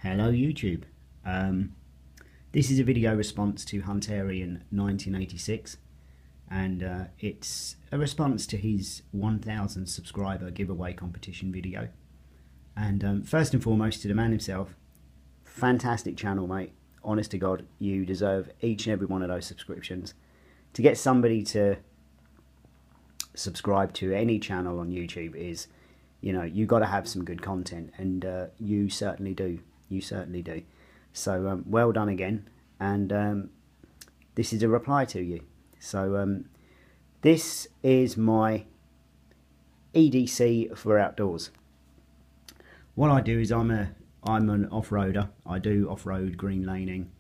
Hello YouTube. This is a video response to Hunterian1986 and it's a response to his 1000 subscriber giveaway competition video. And first and foremost, to the man himself, fantastic channel, mate. Honest to God, you deserve each and every one of those subscriptions. To get somebody to subscribe to any channel on YouTube is, you know, you got to have some good content, and you certainly do. You certainly do. So well done again, and this is a reply to you. So this is my EDC for outdoors. What I do is I'm an off-roader. I do off-road green laning,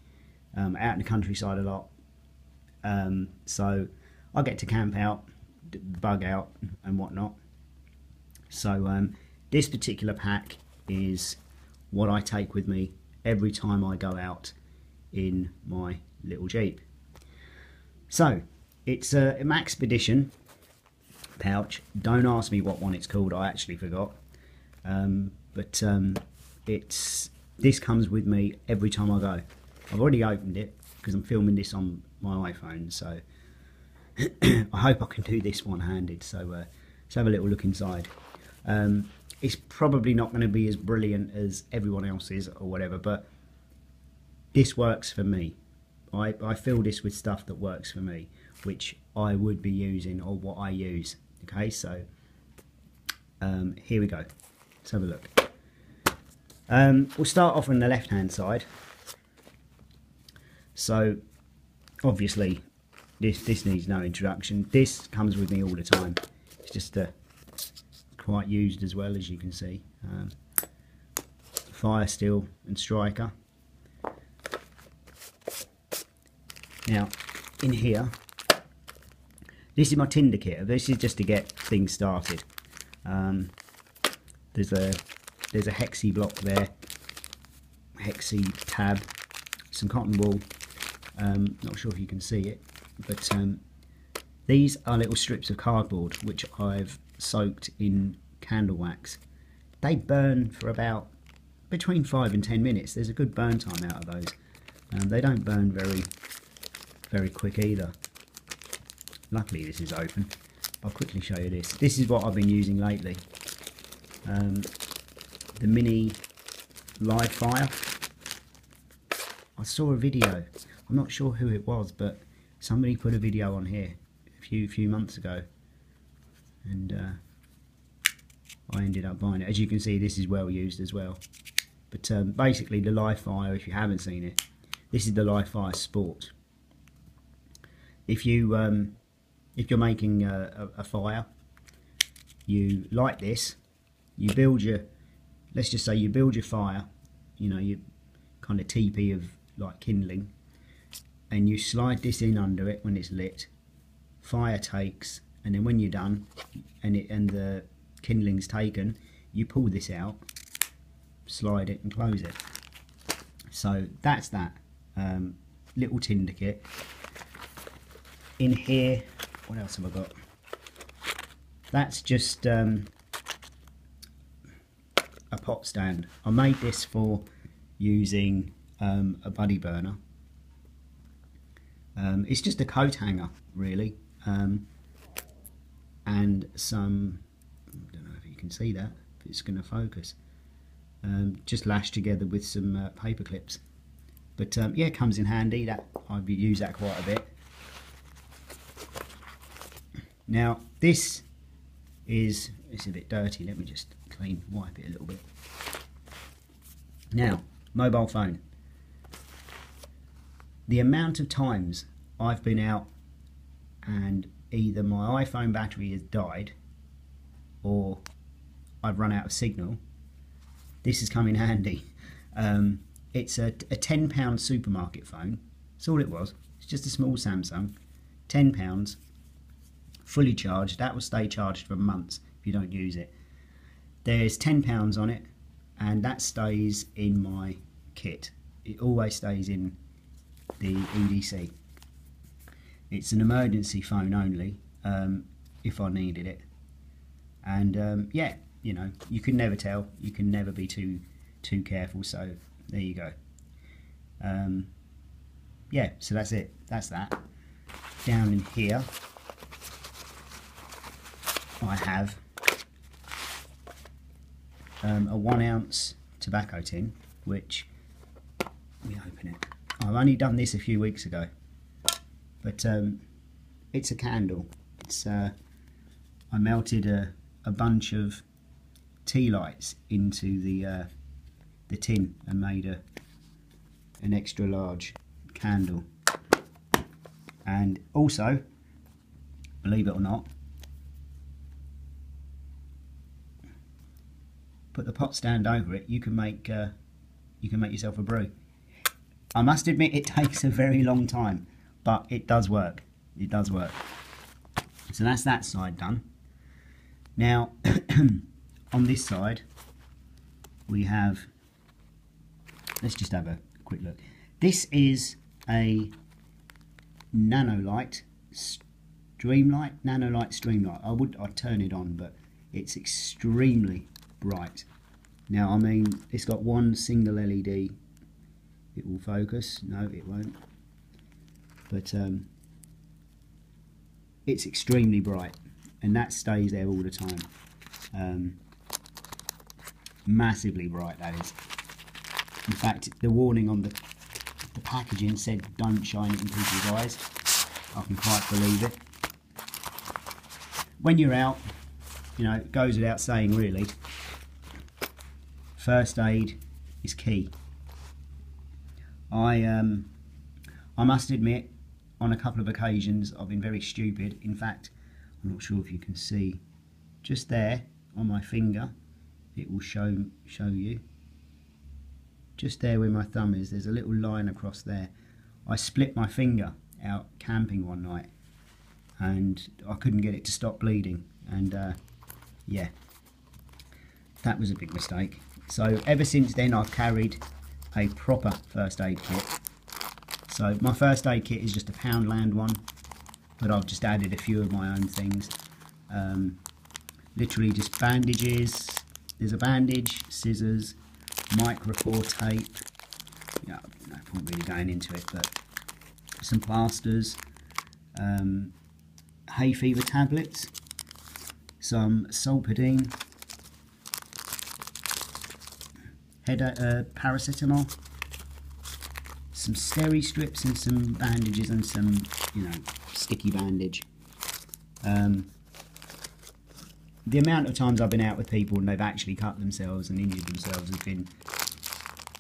out in the countryside a lot. So I get to camp out, bug out and whatnot. So this particular pack is what I take with me every time I go out in my little Jeep. So it's a Maxpedition pouch. Don't ask me what one it's called, I actually forgot. But this comes with me every time I go. I've already opened it because I'm filming this on my iPhone, so I hope I can do this one-handed. So let's have a little look inside. It's probably not going to be as brilliant as everyone else's or whatever, but this works for me. I fill this with stuff that works for me, which I would be using, or what I use. Okay, so here we go. Let's have a look. We'll start off on the left hand side. So obviously this needs no introduction. This comes with me all the time. It's just quite used as well, as you can see. Fire steel and striker. Now in here, this is my tinder kit. This is just to get things started. There's a hexi block there, hexi tab, some cotton wool. Not sure if you can see it, but these are little strips of cardboard which I've soaked in candle wax. They burn for about between 5 and 10 minutes. There's a good burn time out of those. They don't burn very quick either. Luckily this is open. I'll quickly show you this. This is what I've been using lately. The mini live fire. I saw a video. I'm not sure who it was, but somebody put a video on here a few months ago, and I ended up buying it. As you can see, this is well used as well. But basically, the live fire, if you haven't seen it, this is the live fire Sport. If you're making a fire, you light this, you build your, let's just say you build your fire, you know, you kind of teepee of like kindling, and you slide this in under it when it's lit. Fire takes, and then when you're done and the kindling's taken, you pull this out, slide it and close it. So that's that little tinder kit. In here, what else have I got? That's just a pot stand. I made this for using a buddy burner. It's just a coat hanger really, and some, I don't know if you can see that, if it's going to focus, just lashed together with some paper clips. But yeah, it comes in handy. That I've used that quite a bit. Now this is, it's a bit dirty. Let me just wipe it a little bit. Now, mobile phone. The amount of times I've been out and either my iPhone battery has died or I've run out of signal, this has come in handy. It's a £10 supermarket phone. That's all it was. It's just a small Samsung. £10, fully charged. That will stay charged for months if you don't use it. There's £10 on it, and that stays in my kit. It always stays in the EDC. It's an emergency phone only, if I needed it. And yeah, you know, you can never tell. You can never be too careful. So there you go. Yeah, so that's it, that's that. Down in here I have a 1 ounce tobacco tin, which, let me open it. I've only done this a few weeks ago, but it's a candle. It's I melted a bunch of tea lights into the tin and made an extra large candle. And also, believe it or not, put the pot stand over it, you can make yourself a brew. I must admit it takes a very long time, but it does work. It does work. So that's that side done. Now on this side we have, let's just have a quick look. This is a nanolight streamlight, I'd turn it on, but it's extremely bright. Now I mean, it's got one single LED. It will focus, no it won't, but it's extremely bright, and that stays there all the time. Massively bright, that is. In fact, the warning on the packaging said don't shine it in people's eyes. I can quite believe it. When you're out, you know, it goes without saying really, first aid is key. I must admit, on a couple of occasions I've been very stupid. In fact, I'm not sure if you can see, just there on my finger, it will show you, just there where my thumb is, there's a little line across there. I split my finger out camping one night and I couldn't get it to stop bleeding, and yeah, that was a big mistake. So ever since then I've carried a proper first aid kit. So my first aid kit is just a Poundland one, but I've just added a few of my own things. Literally just bandages. There's a bandage, scissors, micro-4 tape. Yeah, no point really going into it, but some plasters, hay fever tablets, some Solpadeine, paracetamol, some steri strips, and some bandages, and some, you know, sticky bandage. The amount of times I've been out with people and they've actually cut themselves and injured themselves has been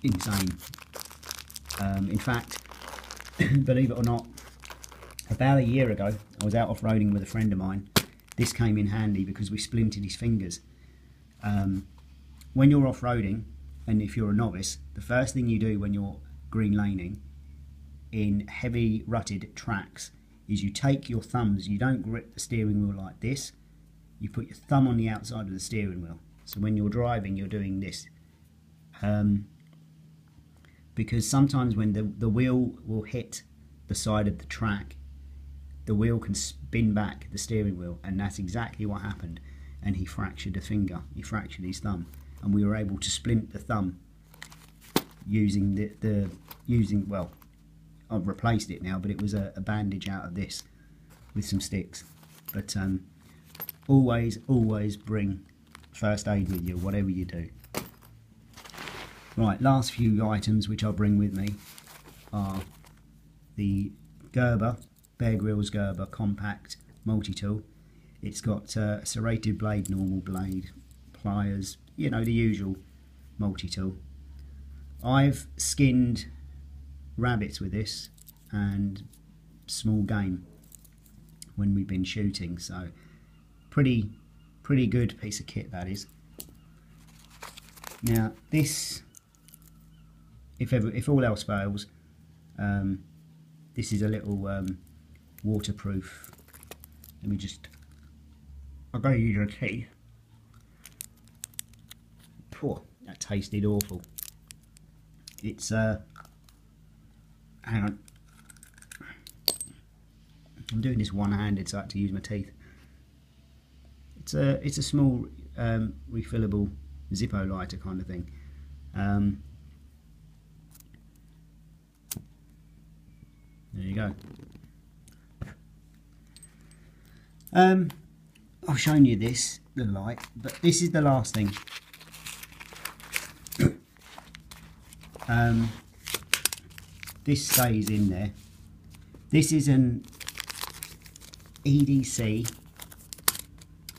insane. In fact, believe it or not, about a year ago I was out off-roading with a friend of mine. This came in handy because we splintered his fingers. When you're off-roading, and if you're a novice, the first thing you do when you're green laning in heavy rutted tracks is you take your thumbs, you don't grip the steering wheel like this, you put your thumb on the outside of the steering wheel. So when you're driving you're doing this, because sometimes when the wheel will hit the side of the track, the wheel can spin back the steering wheel, and that's exactly what happened. And he fractured a finger, he fractured his thumb, and we were able to splint the thumb using well, I've replaced it now, but it was a bandage out of this with some sticks. But always bring first aid with you, whatever you do. Right, last few items which I'll bring with me are the Gerber, Bear Grylls Gerber compact multi-tool. It's got a serrated blade, normal blade, pliers, you know, the usual multi-tool. I've skinned rabbits with this and small game when we've been shooting, so pretty good piece of kit that is. Now this, if all else fails, this is a little waterproof. Let me just, I've got to use your teeth. Poor, that tasted awful. It's hang on, I'm doing this one-handed, so I have to use my teeth. It's a small refillable Zippo lighter kind of thing. go. I've shown you this, the light, but this is the last thing. This stays in there. This is an EDC,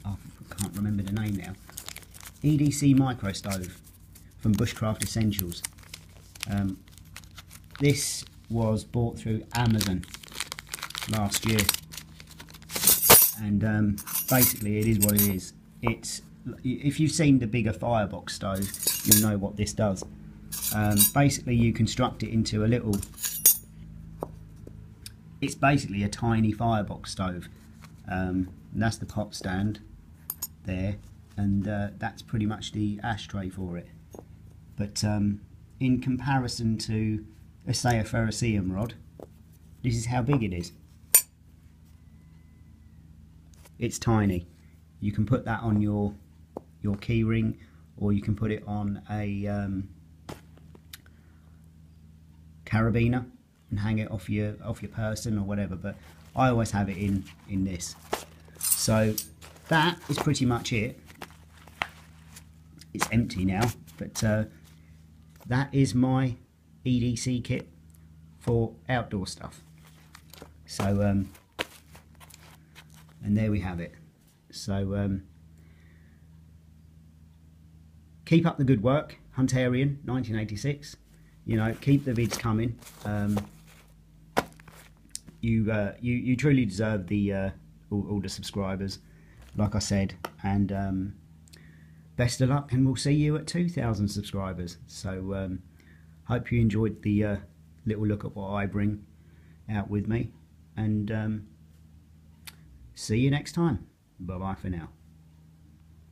oh, I can't remember the name now, EDC micro stove from Bushcraft Essentials. This was bought through Amazon last year, and basically it is what it is. It's, if you've seen the bigger firebox stove, you'll know what this does. Basically you construct it into a little, it's basically a tiny firebox stove. That's the pot stand there, and that's pretty much the ashtray for it. But in comparison to, let's say, a ferrocerium rod, this is how big it is. It's tiny. You can put that on your key ring, or you can put it on a carabiner and hang it off your person or whatever, but I always have it in this. So that is pretty much it. It's empty now, but that is my EDC kit for outdoor stuff. So and there we have it. So keep up the good work, Hunterian1986. You know, keep the vids coming. You truly deserve the all the subscribers, like I said, and best of luck, and we'll see you at 2,000 subscribers. So hope you enjoyed the little look at what I bring out with me, and see you next time. Bye bye for now.